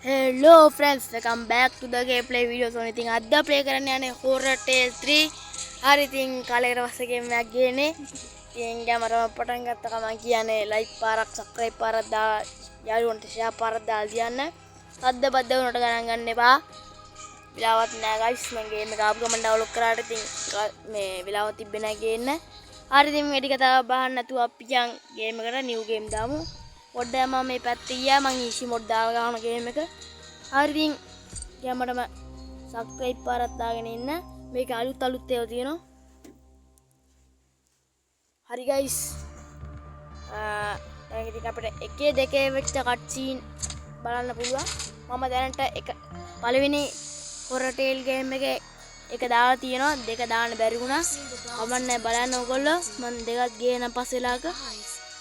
Hello friends, welcome back to the gameplay video. So ඉතින් අද play කරන්න යන්නේ Horror Tale 3. හරි ඉතින් කාලයකට පස්සේ ගේම් එකක් ගේන්නේ. ඉතින් කැමරාව පටන් ගත්ත ගමන් කියන්නේ like පාරක් subscribe පාරක් දාලා යාළුවන්ට share පාරක් දාලා තියන්න. සද්ද බද්ද වුණට ගණන් ගන්න එපා. විලාවත් නෑ guys. මම ගේම් එක ආපු ගමන් ඩවුන්ලෝඩ් කරාට ඉතින් මේ විලාවත් තිබ්බේ නෑ ගේන්න. හරි ඉතින් මේ ටික තව බහන්න නැතුව අපි යන් ගේම් එකට new game දාමු. පොඩ්ඩක් මම මේ පැත්තේ ගියා මං easy mode දාලා ගහන ගේම් එක. හරි ඉතින් ගෑමටම subscribe පාරක් දාගෙන ඉන්න. මේක අලුත් ඒවා තියෙනවා. හරි guys. දැන් ඉතින් අපිට එකේ දෙකේ වෙච්ච කට් සීන් බලන්න පුළුවන්. මම දැනට එක පළවෙනි Horror Tale game එකේ එක දාලා තියෙනවා. දෙක දාන්න බැරි වුණා. කමන්නේ බලන්න ඕගොල්ලෝ. මම දෙකක් ගේන පස්සෙලාක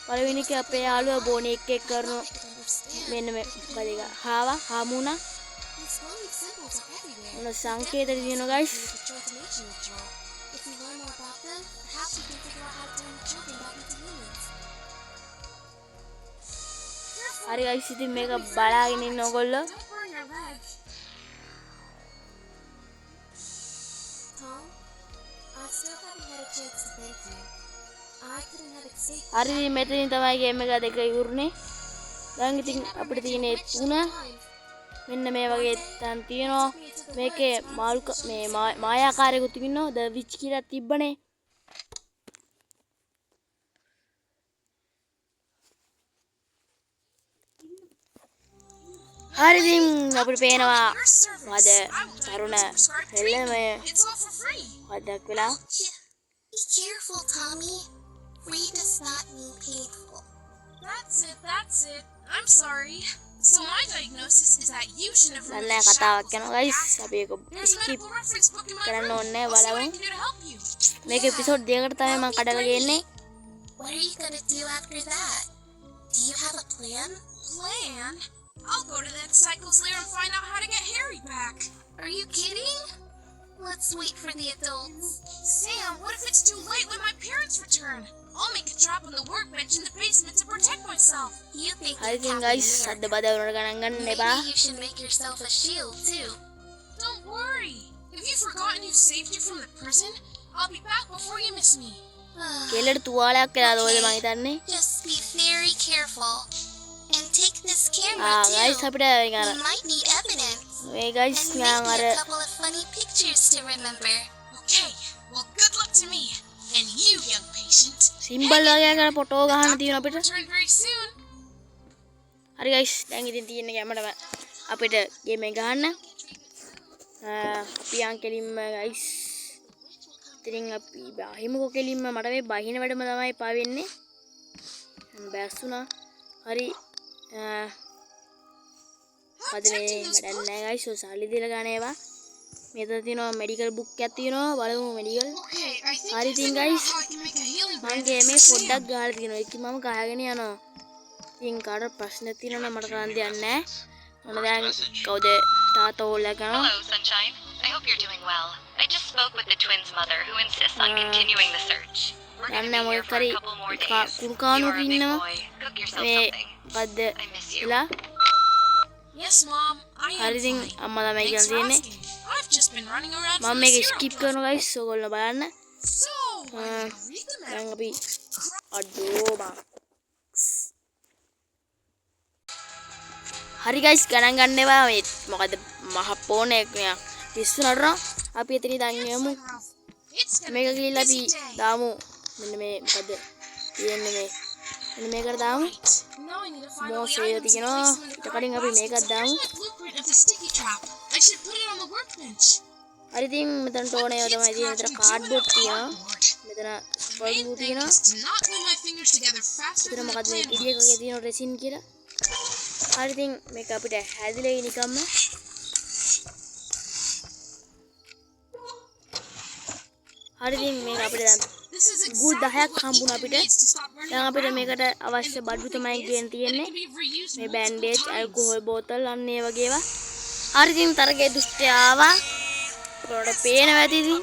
පළවෙනි එක අපේ යාළුවා බෝනි එක් කරන මෙන්න මේ මොකද ඒක හාමුණා මොන සංකේත දිනන guys හරි guys ඉතින් මේක බලාගෙන ඉන්න ඕගොල්ලෝ හරි මෙතනින් තමයි ගේම් එක දෙක ඉවරුනේ. දැන් ඉතින් අපිට තියෙන්නේ 3. මෙන්න මේ වගේ තැන් තියෙනවා. මේකේ මේ මායාකාරයෙකුත් ඉන්නවා. ද විච් කියලා තිබ්බනේ. හරි ඉතින් අපිට පේනවා මොකද තරුණ හෙල්ලමය වදක් වෙලා. Be careful, Tommy. Free does not mean painful. That's it. I'm sorry. So my diagnosis is that you should have removed the kataවක් යනවා guys. අපි ඒක skip කරන්න ඕනේ බලමු. මේක එපිසෝඩ් දෙකකට තමයි මම කඩලා ගන්නේ. What are you going to do after that? Do you have a plan? Plan? I'll go to that Cycle's lair and find out how to get Harry back. Are you kidding? Let's wait for the adults. Sam, what if it's too late when my parents return? I'll make a trap on the workbench in the basement to protect myself. You think you guys, සද්ද බද වුණාට ගණන් ගන්න එපා. Maybe you should make yourself a shield too. Don't worry. If you've forgotten who saved you from the prison, I'll be back before you miss me. කෙල්ලට තුවාලයක් වෙලාද ඔයද මං හිතන්නේ. Just be very careful. And take this camera too. guys අපිට You might need evidence. මේ guys And මම maybe අර a couple of funny pictures to remember. Okay. Well, good luck to me. And you, young patient. Symbol වගේ කරලා photo ගහන්න තියෙනවා අපිට. Return very soon. හරි guys දැන් ඉතින් තියෙන්නේ කැමරාව අපිට ගේම් එක ගහන්න. අපි යන් කෙලින්ම guys. ඉතින් අපි බහිමුකෝ කෙලින්ම මට මේ බහින වැඩම තමයි පාවෙන්නේ. බැස්සුණා. හරි අද මේ වැඩක් නැහැ guys. ඔය සල්ලි දීලා ගන්න ඒවා. මෙතන තියෙනවා මෙඩිකල් බුක් එකක් තියෙනවා. බලමු මෙඩිකල්. හරි ඉතින් guys මම ගේමේ පොඩ්ඩක් ගහලා තියෙනවා. ඒක මම ගහගෙන යනවා. ඉතින් කාට ප්‍රශ්න තියෙනවා නම් මට කරන්න දෙයක් නැහැ. මොන දැන් කවුද තාත්තා ඕල්ලා කරනවා. Hello, Sunshine. I hope you're doing well. I just spoke with the twins' mother, who insists on continuing the search. We're going to be here for a couple more days. You are a big boy. Cook yourself something. I miss you. Yes, Mom. I am හරි ඉතින් fine. අම්මා තමයි Thanks for කියලා තියෙන්නේ. asking. I've just been running around මම from the මේක serial skip killer. කරනවා guys. ඔයගොල්ලෝ බලන්න. So, why don't you read them දැන් out? අපි අඩෝ බා. හරි guys ගණන් ගන්න ඒවා මේ මොකද මහ ෆෝන් එක පිස්සු නඩනවා. අපි එතන ඉඳන් යමු. It's gonna මේක be a ගිහිල්ලා අපි busy day. දාමු. මෙන්න මේ මොකද තියෙන්නේ මේ. මෙන්න මේකට දාමු. Now I need to find all the මොසේ items and තියෙනවා. place them in the ඊට correct කලින් අපි baskets. මේකත් දාමු. There's my blueprint of the sticky trap. I should put it on the workbench. හරි ඉතින් මෙතනට ඕනේ ඒවා තමයි තියෙන්නේ. මෙතන කාඩ්බෝඩ් තියෙනවා. මෙතන සුපර් Main ග්ලූ thing තියෙනවා. is to not glue my fingers together faster මෙතන than the මොකද මේ plan කිඩියක් was. වගේ තියෙන රෙසින් කියලා. හරි ඉතින් මේක අපිට හැදිලා නිකම්ම හරි ඉතින් මේක අපිට දැන් This is ගුල් exactly 10ක් what හම්බුණා Ethan අපිට. needs to stop running දැන් අපිට around. මේකට අවශ්‍ය බඩු තමයි ගේන්න And it තියෙන්නේ. can be reused මේ multiple බෑන්ඩේජ්, times. ඇල්කොහොල් බෝතල් අන්න ඒ වගේ ඒවා. හරි ඉතින් තරගේ දුෂ්ටය ආවා. ඔයාලට පේනවා ඇති ඉතින්.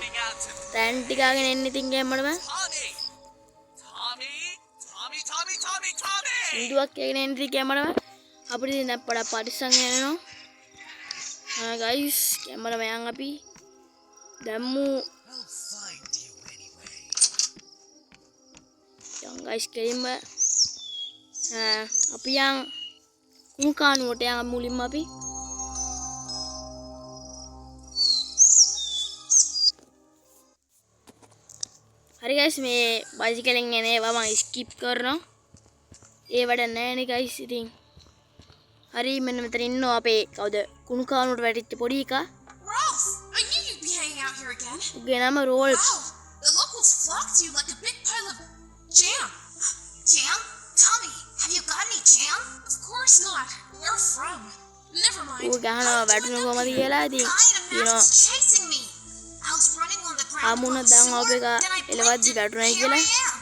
දැන් ටිකාගෙන එන්න ඉතින් ගේම්මඩම. සින්දුවක් කියගෙන එන්න ඉතින් ගේම්මඩම. අපිට ඉතින් දැන් පොඩක් පරිස්සම් වෙනවා. ගයිස් කැමරා මයන් අපි දැම්මු යන් ගයිස් කෙලින්ම අපි යන් කුණු කානුවට යන් මුලින්ම අපි හරි ගයිස් මේ බයිසිකලෙන් එන ඒවා මම ස්කිප් කරනවා ඒ වැඩ නැහැ නේ ගයිස් ඉතින් හරි මෙන්න මෙතන ඉන්නවා අපේ කවුද කුණු කානුවට වැටිච්ච පොඩි එකා Rolf, I knew you'd be hanging out here again. උගේ නම රෝල්ෆ් Wow, the locals flock to you like a big pile of jam. Jam? Tell me, have you got any jam? Of course not. Where from? Never mind. ඌ ගහනවා වැටුණ කොහමද කියලා ඉතින් Guy in a mask is chasing me. I was running on the ground ආමුණ for දැන් floor, ඔබ එක then I එලවද්දි blinked and වැටුණයි here කියලා I am.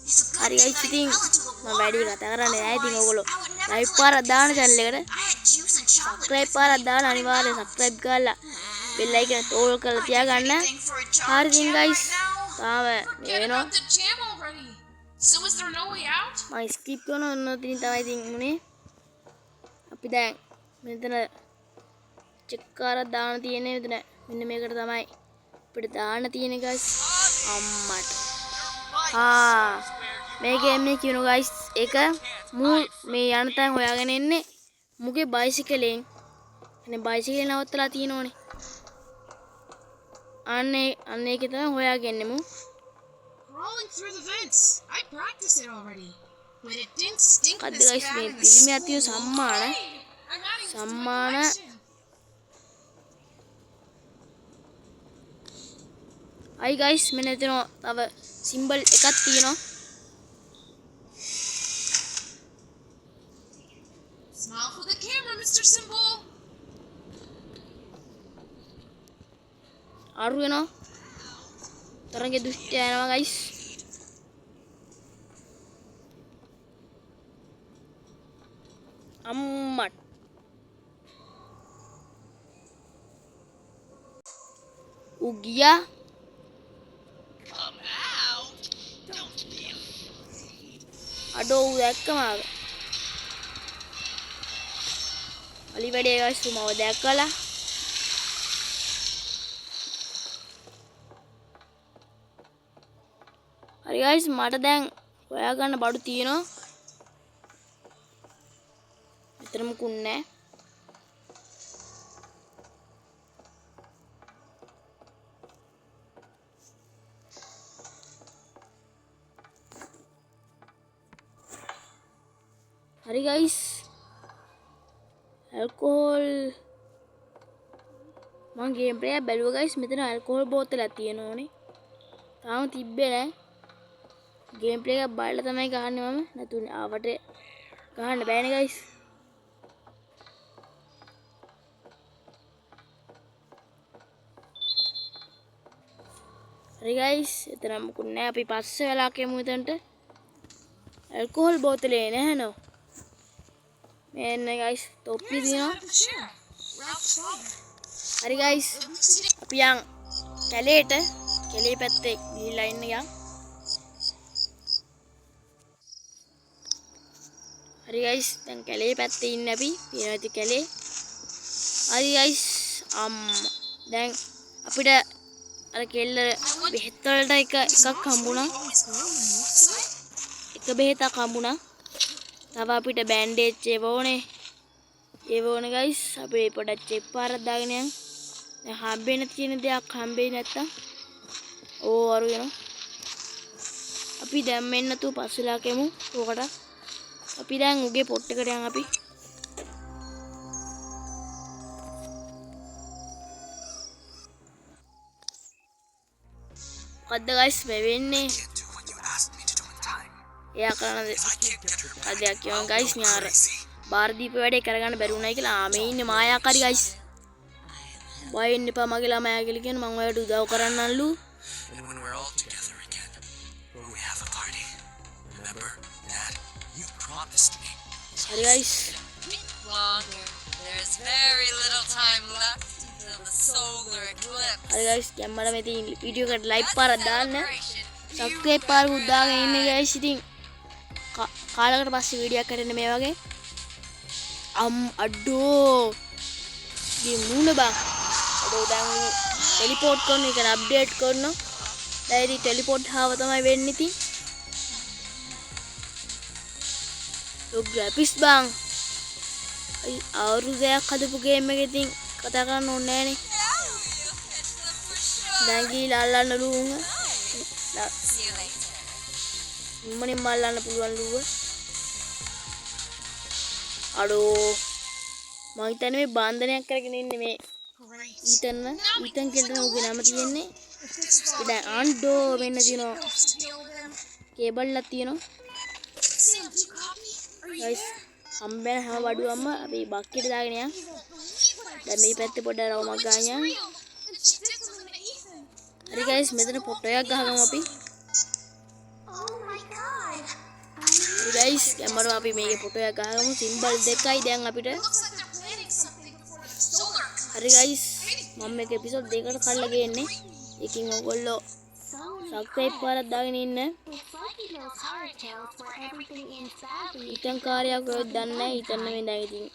It's a good හරි thing ගයිස් I ඉතින් fell into the මම වැඩි water. කතා කරන්නේ නැහැ ඉතින් ඔයගොල්ලෝ Otherwise, I would never live feel පාරක් like දාන්න this. channel එකට I had juice and chocolate subscribe with පාරක් me දාන්න in my අනිවාර්යෙන් mouth. subscribe කරලා bell icon එක ඕල් කරලා I'd do තියාගන්න anything for a jar හරි of ඉතින් jam guys right now. තාම මේ Forget වෙනවා about the jam already. So is there no way out? මම ස්කිප් කරන ඔන්න ඉතින් තමයි ඉතින් උනේ අපි දැන් මෙතන චෙක් කරලා දාන්න තියෙන්නේ මෙතන මෙන්න මේකට තමයි අපිට දාන්න තියෙන්නේ guys අම්මට මේ ගේම් එකේ කියනු guys එක මූ මේ යන තැන් හොයාගෙන ඉන්නේ මුගේ බයිසිකලෙන් අනේ බයිසිකලේ නවත්තලා තියෙනෝනේ අන්න ඒක තමයි හොයාගන්නේ මූ Crawling through the vents. I practiced it already. But it didn't stink මොකද්ද this guys bad මේ in the පිළිමේ අතිය school. සම්මාන Hey, I'm adding to my සම්මාන collection. අයි guys මෙන්න එතන තව සිම්බල් එකක් තියෙනවා Smile for the camera, Mr. Symbol. අරු වෙනවා තරගේ දුෂ්ටය යනවා guys අම්මට උගියා අඩෝ ඌ දැක්කම ආව අලි වැඩේ guys මම දැක්කලා හරි guys මට දැන් හොයාගන්න බඩු තියෙනවා මෙතන මුකුත් නැහැ හරි guys ඇල්කොහොල් මම ගේම් ප්ලේ එක බැලුවා guys මෙතන ඇල්කොහොල් බෝතලයක් තියෙනෝනේ තාම තිබ්බේ නැහැ ගේම් ප්ලේ එක බලලා තමයි ගහන්නේ මම නැතුනේ ආවට ගහන්න බෑනේ guys හරි guys එතන මොකුත් නැහැ අපි පස්සේ වෙලා කෙමු එතනට ඇල්කොහොල් බෝතලේ නැහැ නෝ මෙන්න guys තොප්පි Where's දිනවා the chair? Ralph's father. හරි guys It looks like අපි යන් කැලේට කැලේ පැත්තේ ගිහිල්ලා ඉන්න යන් හරි guys දැන් කැලේ පැත්තේ ඉන්නේ අපි පේනවා ඉතින් කැලේ හරි guys දැන් අපිට අර කෙල්ල බෙහෙත් වලට එකක් හම්බුණා always go on the north side. එක බෙහෙතක් හම්බුණා තව අපිට බෑන්ඩේජ් ඒව ඕනේ guys අපි පොඩක් චෙක් පාරක් දාගෙන යන් දැන් හම්බෙන්න තියෙන දෙයක් හම්බෙන්නේ නැත්තම් ඕ අරු වෙනවා අපි දැන් මෙන්න තු පස්සෙලා කෙමු ඕකට අපි දැන් උගේ පොට් එකට යන් අපි මොකද්ද guys මේ වෙන්නේ Can't do what you asked me to do in time. එයා කරන If I can't get her back, අදයක් කියනවා I'll guys go ඥාර crazy. බාරදීප වැඩේ කරගන්න බැරි වුණයි කියලා මේ ඉන්නේ මායාකාරි guys බය වෙන්න එපා මගේ ළමයා කියලා කියන මම ඔයාලට උදව් කරන්නල්ලු And when we're all together again, when we have a party, remember, Dad, you promised me. හරි guys Longer. There's very little time left until the solar eclipse. හරි guys දැන් මම මේ තියෙන වීඩියෝ එකට ලයික් පාරක් දාන්න Celebration. සබ්ස්ක්‍රයිබ් පාරකුත් දාගෙන ඉන්න guys ඉතින් කාලකට පස්සේ වීඩියෝ එකක් හදන්න මේ වගේ අඩෝ ගේ මූණ බං. අඩෝ දැන් ටෙලිපෝට් කරන එක අප්ඩේට් කරනවා. දැන් ඉතින් ටෙලිපෝට් හාව තමයි වෙන්නේ ඉතින්. ග්‍රැෆික්ස් බං. අවුරුද්දක් හදපු ගේම් එකේ ඉතින් කතා කරන්න ඕනේ නෑනේ. දැන් ගිහලා අල්ලන්න ලුහුම. See you later. මනින් මල්ලන්න පුළුවන් ලුව. අඩෝ මම හිතන්නේ මේ බන්ධනයක් කරගෙන ඉන්නේ මේ ඊතන් කියන උගේ නම තියෙන්නේ. දැන් අන්ඩෝ වෙන්න තියෙනවා. කේබල් එකක් තියෙනවා. ගයිස් හම්බෙන හැම වඩුවක්ම අපි බක්කෙට දාගෙන යන්. දැන් මේ පැත්තේ පොඩ්ඩක් රවුමක් ගාන්න. හරි ගයිස් මෙතන ෆොටෝ එකක් ගහගමු අපි. හරි ගයිස් කැමරාව අපි මේකේ ෆොටෝ එකක් ගහගමු. සිම්බල් දෙකයි දැන් අපිට. හරි ගයිස් මම මේක එපිසෝඩ් දෙකකට කල්ලා ගේන්නේ. ඒකින් ඔයගොල්ලෝ සබ්ස්ක්‍රයිබ් කරලා දාගෙන ඉන්න. ඉතින් කාර්යයක් ඔය දන්නේ නැහැ. ඉතින් මේ දැන් ඉතින්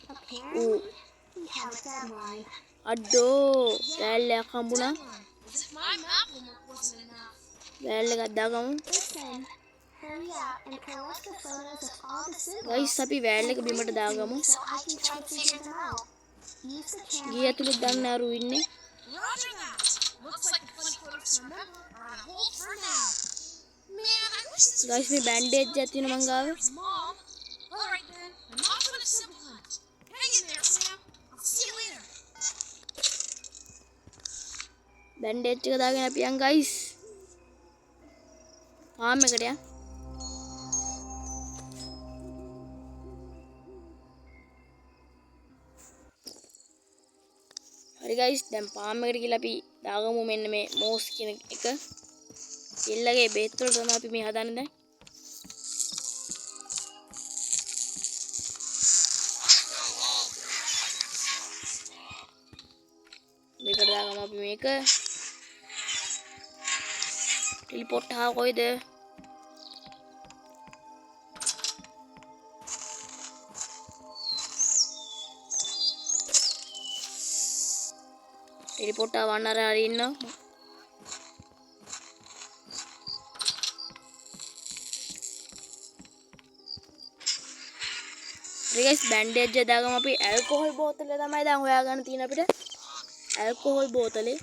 අඩෝ වැල්ලක් හම්බුණා. My map homework wasn't enough. වැල් එකක් දාගමු. ගයිස් අපි වැල් එක බිමට දාගමු. ගිය ඇතුළේ දන්න අරු ඉන්නේ. Roger that. Looks like the funny photos to remember are on hold for now. Man, I wish this guys මේ බෑන්ඩේජ් එකක් තියෙනවා මං ගාව. was Mom. All right then, I'm off on a simple hunt. Hang in there, Sam. I'll see you later. Bandage එක දාගෙන අපි යන් guys. Farm එකට යන්. හරි ගයිස් දැන් ෆාම් එකට ගිහලා අපි දාගමු මෙන්න මේ මෝස් කියන එක. එල්ලගේ බේත් වල තමයි අපි මේ හදන්නේ දැන්. මේකට දාගමු අපි මේක. ටෙලිපෝට් හා කොයිද? ටෙලිපෝට් ආවන්න අර හරි ඉන්නවා. හරි ගයිස් බෑන්ඩේජ් එක දාගමු අපි. ඇල්කොහොල් බෝතලේ තමයි දැන් හොයාගන්න තියෙන අපිට. ඇල්කොහොල් බෝතලේ.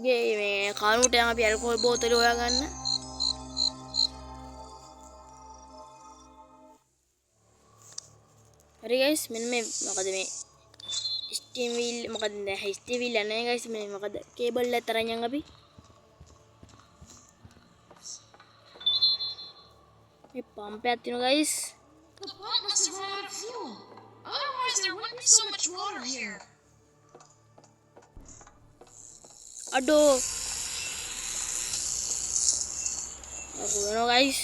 ගේ මේ කානුට යන් අපි ඇල්කොහොල් බෝතලේ හොයාගන්න. හරි ගයිස් මෙන්න මේ මොකද මේ ස්ටීම් වීල් මොකද නෑ ස්ටීම් වීල් නෑ ගයිස් මේ මොකද කේබල් එක තරන් යන් අපි. මේ පම්ප් එකක් තියෙනවා guys. The pump must have run out of fuel. Otherwise, there wouldn't be so much water here. අඩෝ aku වෙනවා ගයිස්.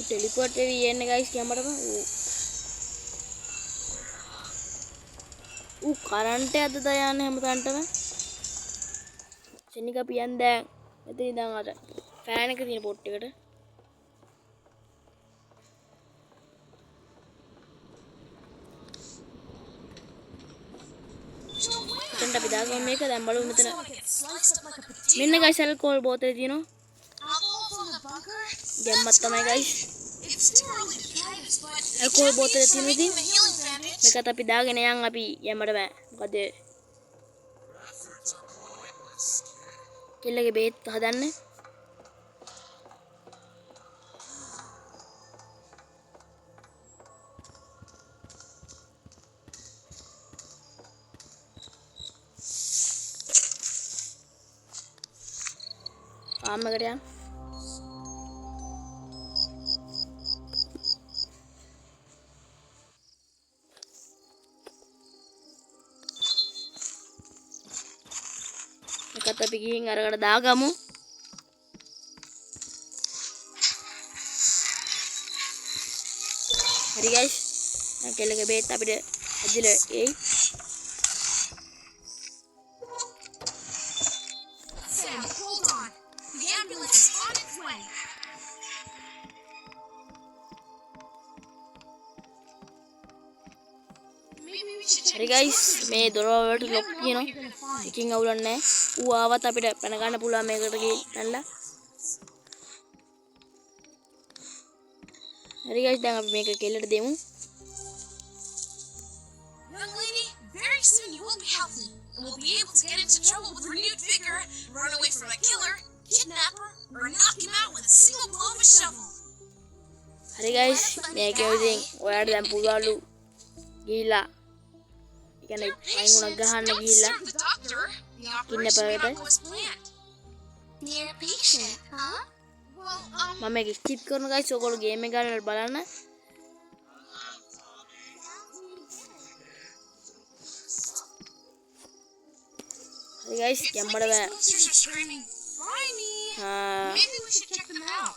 ටෙලිපෝට් වෙවි යන්නේ ගයිස් කැමරාව. කරන්ට් එකද දායන්නේ හැමතැනටම. සෙනික අපි යන් දැන් මෙතන ඉඳන් අර ෆෑන් එක තියෙන පොට් එකට. දැන් අපි දාගමු මේක. දැන් බලමු මෙතන මෙන්න ගයිස් ඇල්කොහොල් බෝතලේ තියෙනවා. ගැම්මක් තමයි ගයිස්. ඇල්කොහොල් බෝතලේ තියෙනවා ඉතින්. මේකත් අපි දාගෙන යන් අපි යන්නට බෑ. මොකද කෙල්ලගේ බේත් හදන්න. ෆාම් එකට යන්. එකත් අපි ගිහින් අරකට දාගමු. හරි ගයිස් දැන් කෙල්ලගේ බේත් අපිට ඇදිලා එයි. Sam, ambulance is on its way. Maybe we should check හරි the ගයිස් storage මේ room. දොර වලට You ලොක් never know තියෙනවා. what you're gonna find. එකකින් අවුලක් නැහැ. ඌ ආවත් අපිට පැන ගන්න පුළුවන් මේකට ගිහිල්ලා. හරි ගයිස් දැන් අපි මේක කෙල්ලට දෙමු. Young lady, very soon you will be healthy and will be able to get into trouble with renewed vigor, run away from a killer, kidnapper, or knock him out with a single blow of a shovel. හරි guys මේක ඉතින් ඔයාලට දැන් පුළුවන්ලු ගිහිල්ලා කියන්නේ පයින් උනක් ගහන්න Don't ගිහිල්ලා disturb the doctor. The operation may not go as planned. Dear patient, huh? Well, මම මේක ස්කිප් කරනවා ගයිස් ඔයගොල්ලෝ ගේම් එක ගන්න බලන්න. හරි ගයිස් ගැම්මඩ බෑ. monsters are screaming, "Find me!" Maybe we should check them out.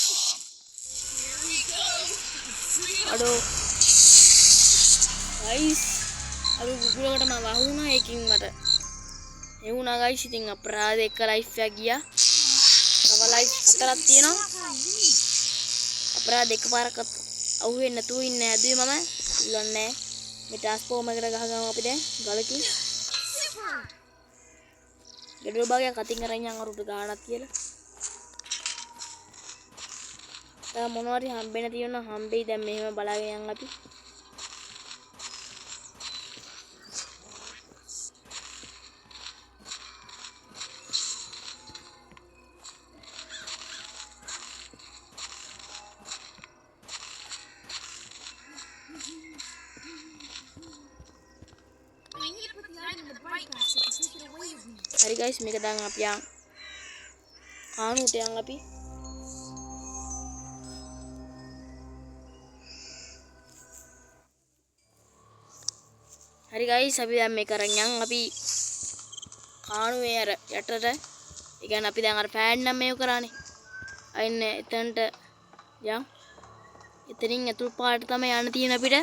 Here we go. Freedom. අඩෝ ගයිස් අර ගුගලකට මම වහුණා ඒකින් මට ඒ වුණා ගයිස් ඉතින් අපරාධ එක ලයිෆ් එකක් ගියා තව ලයිෆ් හතරක් තියෙනවා අපරාධ එකපාරක් අහුවෙන්නේ නැතුව ඉන්නේ ඇදුවේ මම ඉල්ලන්නේ මේ ට්‍රාන්ස්ෆෝමර් එකට ගහගමු අපි දැන් ගලකින් Super. ගෙඩිය භාගයක් අතින් අරන් යන් අරුට ගානක් කියලා දැන් මොනවාරි හම්බෙන්න තියෙනවා හම්බෙයි දැන් මෙහෙම බලාගෙන යන් අපි We need to put the item in the bright basket and take it away with me. හරි ගයිස් මේක දැන් අපි යන් කානුට යන් අපි හරි ගයිස් අපි දැන් මේක අරන් යන් අපි කානුවේ අර යටට ඒ කියන්නේ අපි දැන් අර ෆෑන් නම් මේව කරානේ අයින්න එතනට යන් එතනින් අතුල් පාට තමයි යන්න තියෙන අපිට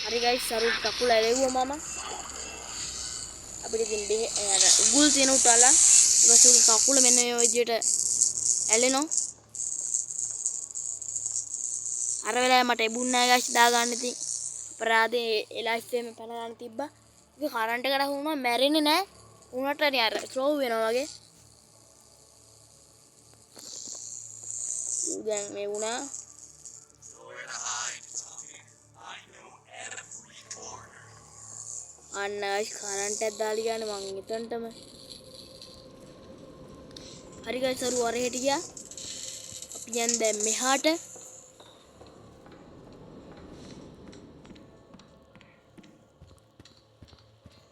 හරි ගයිස් අරුත් කකුල ඇලෙව්වා මම අපිට ඉතින් අර උගුල් තියෙන උටලා ඊට පස්සේ උගේ කකුල මෙන්න මේ විදියට ඇලෙනවා අර වෙලාවේ මට එබුන් නැහැ ගයිස් දාගන්න ඉතින් අපරාධේ ඒ ලයිෆ් එකෙම පැන ගන්න තිබ්බා ඒක කරන්ට් එකට වුණා මැරෙන්නේ නැහැ උනට අර ස්ලෝ වෙනවා වගේ දැන් මේ වුණා අන්න ගයිස් කරන්ට් එකක් දාලා ගියානේ මං එතනටම හරි ගයිස් අර වරහෙට ගියා අපි යන් දැන් මෙහාට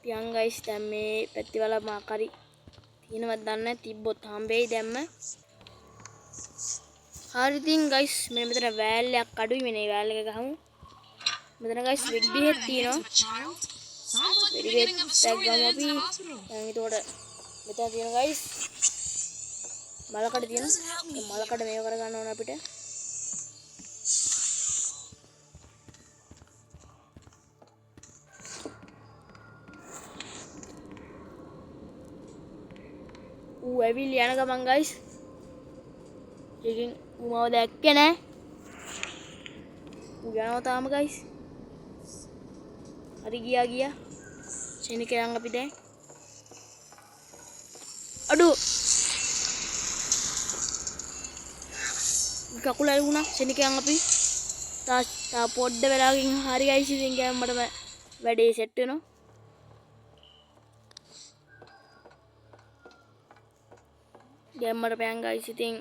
පියන් ගයිස් දැන් මේ පැතිවල මාකරි තියෙනවද දන්නේ නැහැ තිබ්බොත් හම්බෙයි දැම්ම හරි ඉතින් ගයිස් මෙන්න මෙතන වෑල් එකක් අඩුයි මෙන්න වෑල් එක ගහමු මෙතන ගයිස් වෙඩි බෙහෙත් තියෙනවා Child? Sounds like the වෙඩි beginning බෙහෙත් of a story that ends in a අපි hospital. දැන් ඒතකොට මෙතන තියෙන ගයිස් මලකඩ තියෙන Doesn't help me. ඒ මලකඩ මේව කරගන්න ඕන අපිට ඌ ඇවිල් යන ගමන් ගයිස් එකකින් ඌ මාව දැක්කේ නෑ ඌ යනවා තාම ගයිස් හරි ගියා ශනිකයන් අපි දැන් අඩු කකුල ඇලුණා ශනිකයන් අපි තා පොඩ්ඩ වෙලාවකින් හරි ගයිස් ඉතින් ගෑම්මටම වැඩේ සෙට් වෙනවා ගැම්මට පෑන් ගයිස් ඉතින්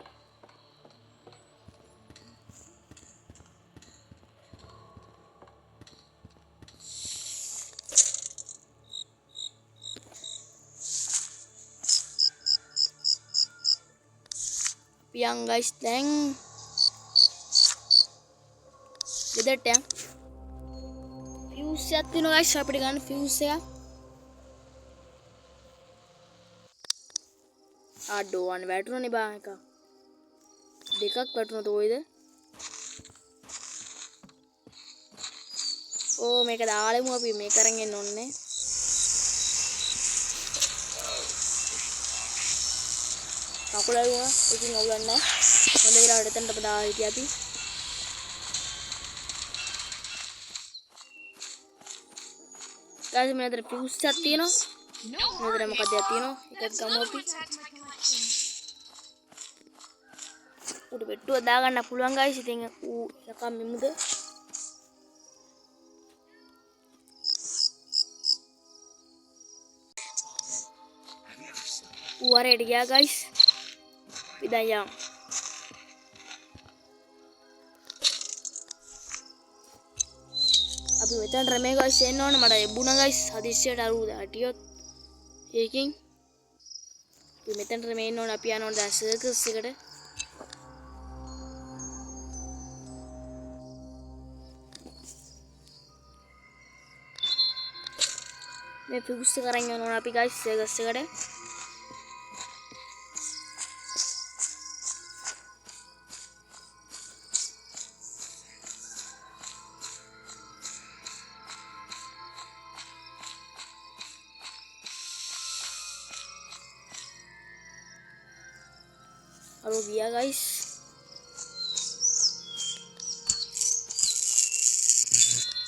පියන් ගයිස් දැන් ගෙදරට යන් ෆියුස් එකක් තියෙනවා guys අපිට ගන්න ෆියුස් එක. ආඩෝ අනේ වැටුණනේ බා එක. දෙකක් වැටුණා තෝයිද? ඕ මේක දාලමු අපි මේක අරන් එන්න ඕනේ. කකුල අරුවා ඉතින් අවුලක් නැහැ. හොඳ විදිහට එතනට අපි දාලා හිටියා අපි. ගාස් මෙතන ෆියුස් එකක් තියෙනවා. මෙතන මොකද තියෙනවා? එකක් ගමු අපි. උඩ පෙට්ටුව දාගන්න පුළුවන් ගායිස්. ඉතින් ඌ යකම් මෙමුද? ඌ අරේට ගියා ගායිස්. ඉතින් යම්. අපි මෙතන රමේ ගායිස් එන්න ඕනේ. මට එබුණා ගායිස්. හදිස්සියට අරුද හටියොත් ඒකින් අපි මෙතන රමේ එන්න ඕනේ. අපි යන්න ඕනේ දැන් සර්කස් එකට. මේ ෆියුස් එක අරන් යනවා අපි ගායිස් සර්කස් එකට. අර ගියා guys.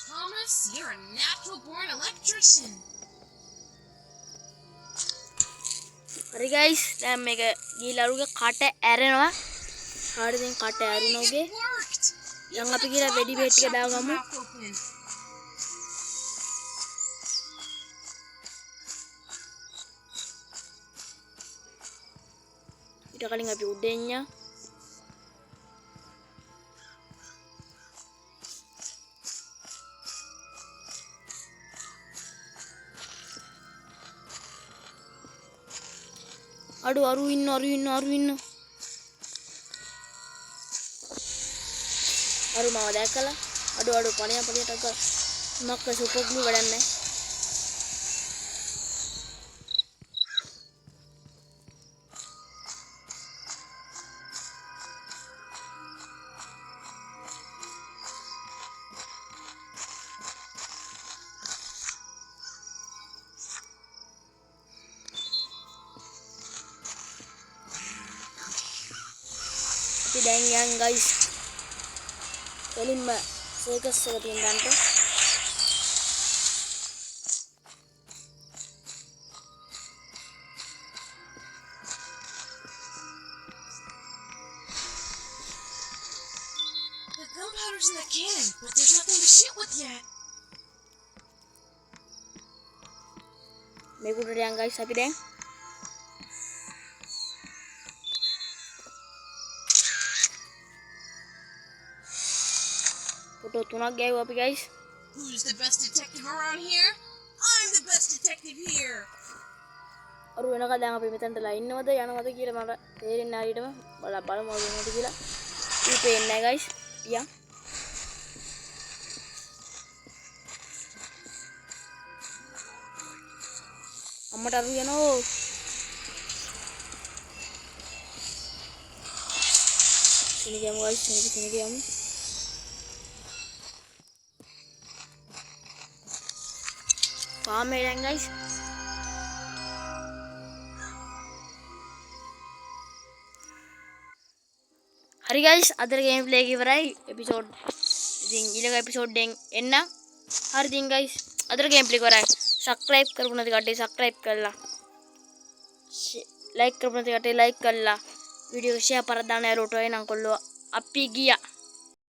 Thomas, you're a natural born electrician. හරි ගයිස් දැන් මේක ගිහලා අරුගේ කට ඇරෙනවා. හරිය දැන් කට ඇරුණා උගේ. දැන් අපි ගිහලා වෙඩි බේට් ටික දාගමු. ඊට කලින් අපි උඩෙන් යන්න. අඩු අරු ඉන්න. අරු මාව දැකලා අඩු පණියට අක මක්ක සුපර් ග්ලූ වැඩක් නැහැ. අපි දැන් යන් ගයිස්. එලින්ම සර්කස් එක තියෙන දන්ට. The gunpowder's in the cannon, but there's nothing to shoot with yet. මේක උඩට යන් ගයිස් අපි දැන්. ෆොටෝ තුනක් ගෑවුවා අපි guys. Who's the best detective around here? I'm the best detective here. අරු වෙනකල් දැන් අපි මෙතනටලා ඉන්නවද යනවද කියලා මට තේරෙන්නේ නැහැ ඊටම. බලමු අරු වෙනවද කියලා. ඊ පේන්නේ නැහැ ගයිස්. පියා. අම්මට අරු යනෝ. sini ගියමු ගයිස්. sini ගියමු. පාම එරන් ගයිස්. හරි ගයිස් අදට ගේම් ප්ලේ එක ඉවරයි. එපිසෝඩ් ඉතින් ඊළඟ එපිසෝඩ් එකෙන් එන්න. හරි ඉතින් ගයිස් අදට ගේම් ප්ලේ ඉවරයි. සබ්ස්ක්‍රයිබ් කරපු නැති කට්ටිය සබ්ස්ක්‍රයිබ් කරලා. ලයික් කරපු නැති කට්ටිය ලයික් කරලා. වීඩියෝ ෂෙයා පරදාන යාළුවෝ එනං කොල්ලෝ අපි ගියා.